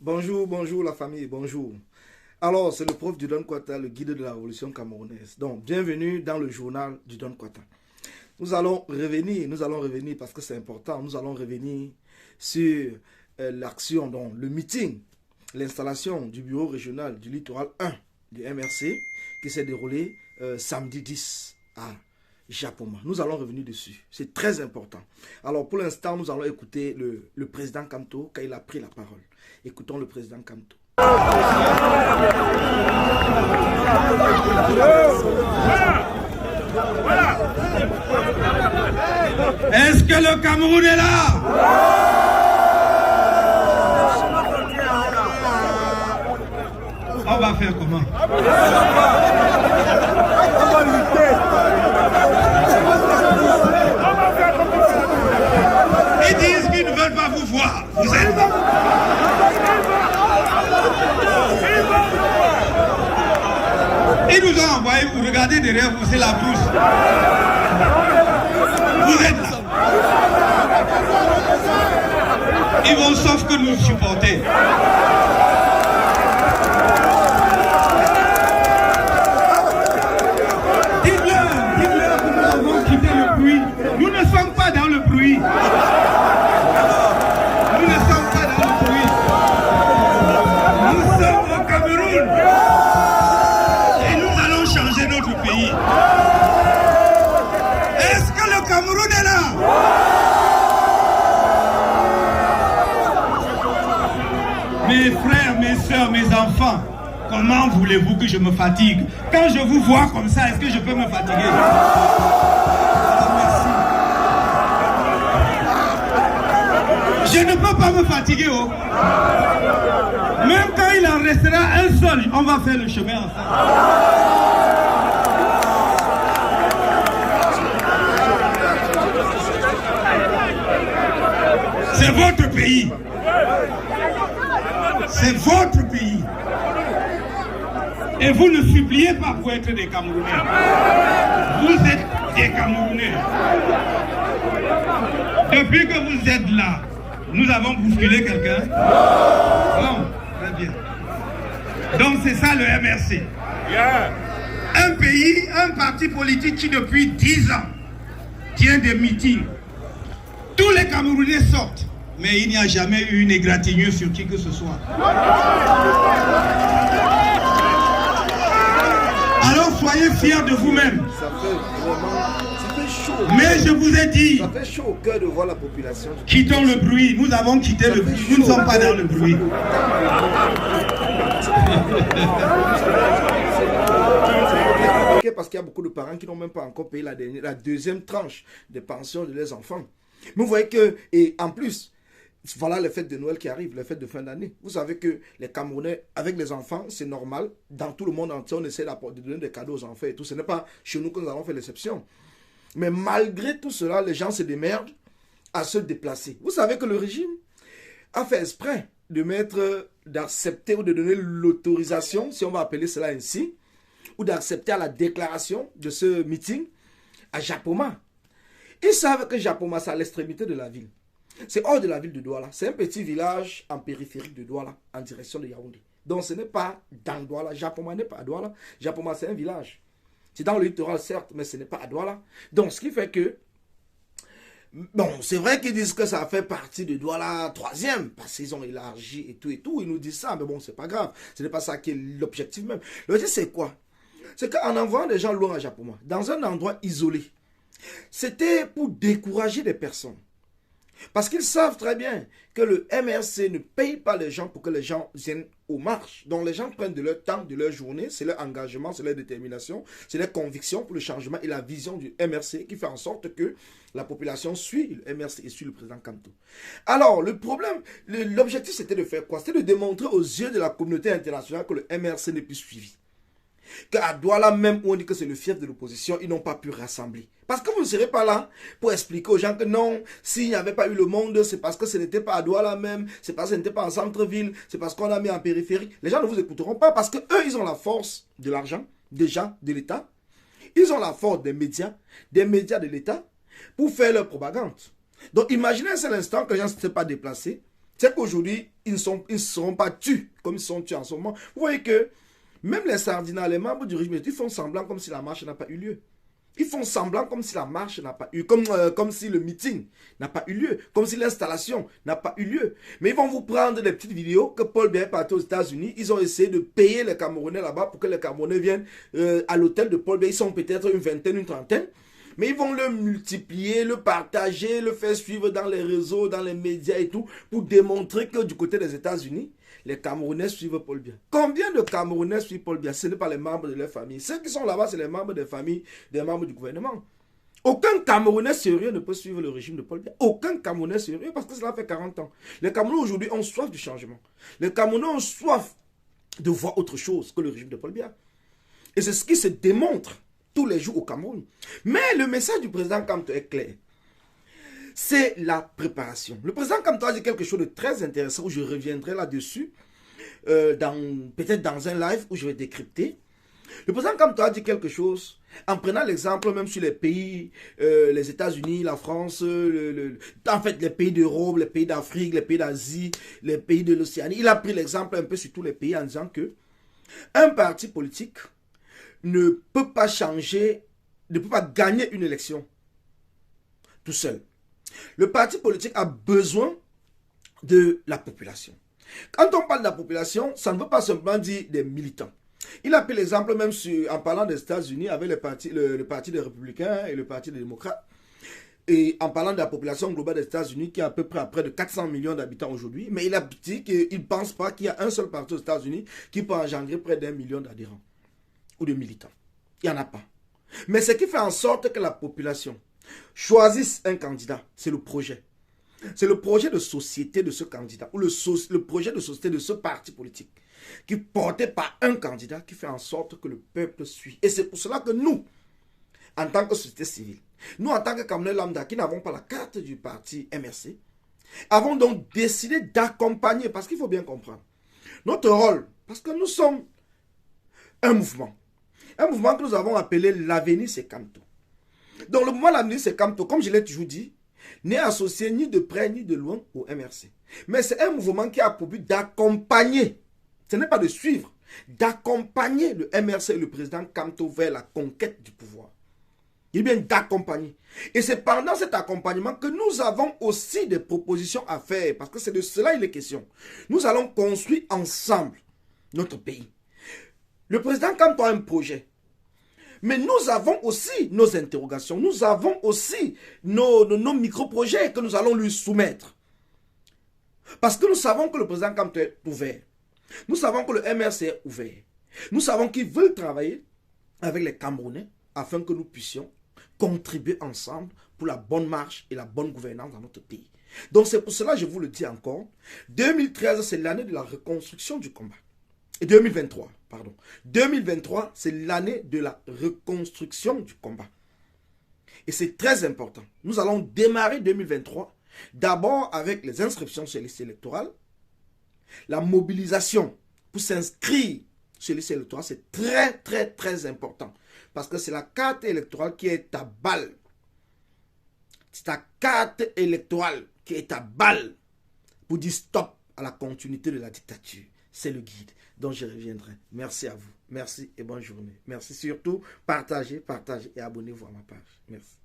Bonjour, bonjour la famille, bonjour. Alors, c'est le prof du Don Kwata, le guide de la révolution camerounaise. Donc, bienvenue dans le journal du Don Kwata. Nous allons revenir parce que c'est important, nous allons revenir sur l'action, donc le meeting, l'installation du bureau régional du littoral 1 du MRC qui s'est déroulé samedi 10 à Japoma. Nous allons revenir dessus. C'est très important. Alors, pour l'instant, nous allons écouter le président Kamto quand il a pris la parole. Écoutons le président Kamto. Est-ce que le Cameroun est là? On va faire comment? Ils disent qu'ils ne veulent pas vous voir. Vous êtes là. Ils nous ont envoyé, vous regardez derrière vous, c'est la bouche. Vous êtes là. Ils vont sauf que nous supporter. Dites-leur que nous avons quitté le bruit. Nous ne sommes pas dans le bruit. Nous ne sommes pas dans le bruit. Nous sommes au Cameroun. Et nous allons changer notre pays. Est-ce que le Cameroun est là? Mes frères, mes soeurs, mes enfants, comment voulez-vous que je me fatigue? Quand je vous vois comme ça, est-ce que je peux me fatiguer? Je ne peux pas me fatiguer. Oh. Même quand il en restera un seul, on va faire le chemin ensemble. C'est votre pays. C'est votre pays. Et vous ne suppliez pas pour être des Camerounais. Vous êtes des Camerounais. Depuis que vous êtes là, nous avons bousculé quelqu'un? Bon, très bien. Donc c'est ça le MRC. Un pays, un parti politique qui depuis 10 ans tient des meetings. Tous les Camerounais sortent. Mais il n'y a jamais eu une égratignure sur qui que ce soit. Alors soyez fiers de vous-même. Ça fait chaud. Mais je vous ai dit, Ça fait chaud au cœur de voir la population. quittons le bruit. Nous avons quitté le bruit. Nous ne sommes pas dans le bruit. Parce qu'il y a beaucoup de parents qui n'ont même pas encore payé la deuxième tranche des pensions de leurs enfants. Mais vous voyez que, et en plus, voilà les fêtes de Noël qui arrivent, les fêtes de fin d'année. Vous savez que les Camerounais, avec les enfants, c'est normal. Dans tout le monde entier, on essaie de donner des cadeaux aux enfants et tout. Ce n'est pas chez nous que nous allons faire l'exception. Mais malgré tout cela, les gens se démerdent à se déplacer. Vous savez que le régime a fait exprès d'accepter ou de donner l'autorisation, si on va appeler cela ainsi, ou d'accepter à la déclaration de ce meeting à Japoma. Ils savent que Japoma, c'est à l'extrémité de la ville. C'est hors de la ville de Douala. C'est un petit village en périphérique de Douala, en direction de Yaoundé. Donc ce n'est pas dans Douala. Japoma n'est pas à Douala. Japoma, c'est un village. C'est dans le littoral, certes, mais ce n'est pas à Douala. Donc ce qui fait que, bon, c'est vrai qu'ils disent que ça fait partie de Douala 3e, parce qu'ils ont élargi et tout. Ils nous disent ça, mais bon, c'est pas grave. Ce n'est pas ça qui est l'objectif même. L'objectif, c'est quoi? C'est qu'en envoyant des gens loin à Japoma, dans un endroit isolé, c'était pour décourager des personnes. Parce qu'ils savent très bien que le MRC ne paye pas les gens pour que les gens viennent aux marches. Donc les gens prennent de leur temps, de leur journée, c'est leur engagement, c'est leur détermination, c'est leur conviction pour le changement et la vision du MRC qui fait en sorte que la population suit le MRC et suit le président Kamto. Alors le problème, l'objectif c'était de faire quoi? C'était de démontrer aux yeux de la communauté internationale que le MRC n'est plus suivi. Qu'à Douala même, où on dit que c'est le fief de l'opposition, ils n'ont pas pu rassembler. Parce que vous ne serez pas là pour expliquer aux gens que non, s'il n'y avait pas eu le monde, c'est parce que ce n'était pas à Douala même, c'est parce que ce n'était pas en centre-ville, c'est parce qu'on a mis en périphérie. Les gens ne vous écouteront pas parce qu'eux, ils ont la force de l'argent, déjà, de l'État. Ils ont la force des médias de l'État, pour faire leur propagande. Donc imaginez un seul instant que les gens ne s'étaient pas déplacés. c'est qu'aujourd'hui, ils ne seront pas tués comme ils sont tués en ce moment. Vous voyez que même les Sardinats, les membres du régime, ils font semblant comme si la marche n'a pas eu lieu. Ils font semblant comme si la marche n'a pas eu, comme si le meeting n'a pas eu lieu, comme si l'installation n'a pas eu lieu. Mais ils vont vous prendre des petites vidéos que Paul Biya est parti aux États-Unis. Ils ont essayé de payer les Camerounais là-bas pour que les Camerounais viennent à l'hôtel de Paul Biya. Ils sont peut-être une vingtaine, une trentaine. Mais ils vont le multiplier, le partager, le faire suivre dans les réseaux, dans les médias et tout, pour démontrer que du côté des États-Unis, les Camerounais suivent Paul Biya. Combien de Camerounais suivent Paul Biya? Ce n'est pas les membres de leur famille. Ceux qui sont là-bas, c'est les membres des familles, des membres du gouvernement. Aucun Camerounais sérieux ne peut suivre le régime de Paul Biya. Aucun Camerounais sérieux, parce que cela fait 40 ans. Les Camerounais aujourd'hui ont soif du changement. Les Camerounais ont soif de voir autre chose que le régime de Paul Biya. Et c'est ce qui se démontre tous les jours au Cameroun. Mais le message du président Kamto est clair. C'est la préparation. Le président Kamto a dit quelque chose de très intéressant, où je reviendrai là-dessus, peut-être dans un live où je vais décrypter. Le président Kamto a dit quelque chose, en prenant l'exemple même sur les pays, les États-Unis, la France, en fait les pays d'Europe, les pays d'Afrique, les pays d'Asie, les pays de l'Océanie. Il a pris l'exemple un peu sur tous les pays en disant que un parti politique ne peut pas changer, ne peut pas gagner une élection tout seul. Le parti politique a besoin de la population. Quand on parle de la population, ça ne veut pas simplement dire des militants. Il a pris l'exemple même en parlant des États-Unis avec le parti des Républicains et le parti des Démocrates. Et en parlant de la population globale des États-Unis qui est à peu près à près de 400 millions d'habitants aujourd'hui. Mais il a dit qu'il ne pense pas qu'il y a un seul parti aux États-Unis qui peut engendrer près d'1 million d'adhérents ou de militants. Il n'y en a pas. Mais ce qui fait en sorte que la population choisissent un candidat, c'est le projet. C'est le projet de société de ce candidat, ou le projet de société de ce parti politique, qui est porté par un candidat qui fait en sorte que le peuple suit. Et c'est pour cela que nous, en tant que société civile, nous en tant que Camerounais lambda, qui n'avons pas la carte du parti MRC, avons donc décidé d'accompagner, parce qu'il faut bien comprendre, notre rôle, parce que nous sommes un mouvement que nous avons appelé l'avenir c'est Kamto. Donc le mouvement L'avenir c'est Kamto, comme je l'ai toujours dit, n'est associé ni de près ni de loin au MRC. Mais c'est un mouvement qui a pour but d'accompagner, ce n'est pas de suivre, d'accompagner le MRC et le président Kamto vers la conquête du pouvoir. Il est bien d'accompagner. Et c'est pendant cet accompagnement que nous avons aussi des propositions à faire, parce que c'est de cela il est question. Nous allons construire ensemble notre pays. Le président Kamto a un projet. Mais nous avons aussi nos interrogations. Nous avons aussi nos micro-projets que nous allons lui soumettre. Parce que nous savons que le président Kamto est ouvert. Nous savons que le MRC est ouvert. Nous savons qu'ils veulent travailler avec les Camerounais afin que nous puissions contribuer ensemble pour la bonne marche et la bonne gouvernance dans notre pays. Donc c'est pour cela, je vous le dis encore, 2013, c'est l'année de la reconstruction du combat. Et 2023, pardon. 2023, c'est l'année de la reconstruction du combat. Et c'est très important. Nous allons démarrer 2023, d'abord avec les inscriptions sur les listes électorales. La mobilisation pour s'inscrire sur les listes électorales, c'est très, très, très important. Parce que c'est la carte électorale qui est ta balle. C'est ta carte électorale qui est ta balle pour dire stop à la continuité de la dictature. C'est le guide dont je reviendrai. Merci à vous. Merci et bonne journée. Merci surtout. Partagez et abonnez-vous à ma page. Merci.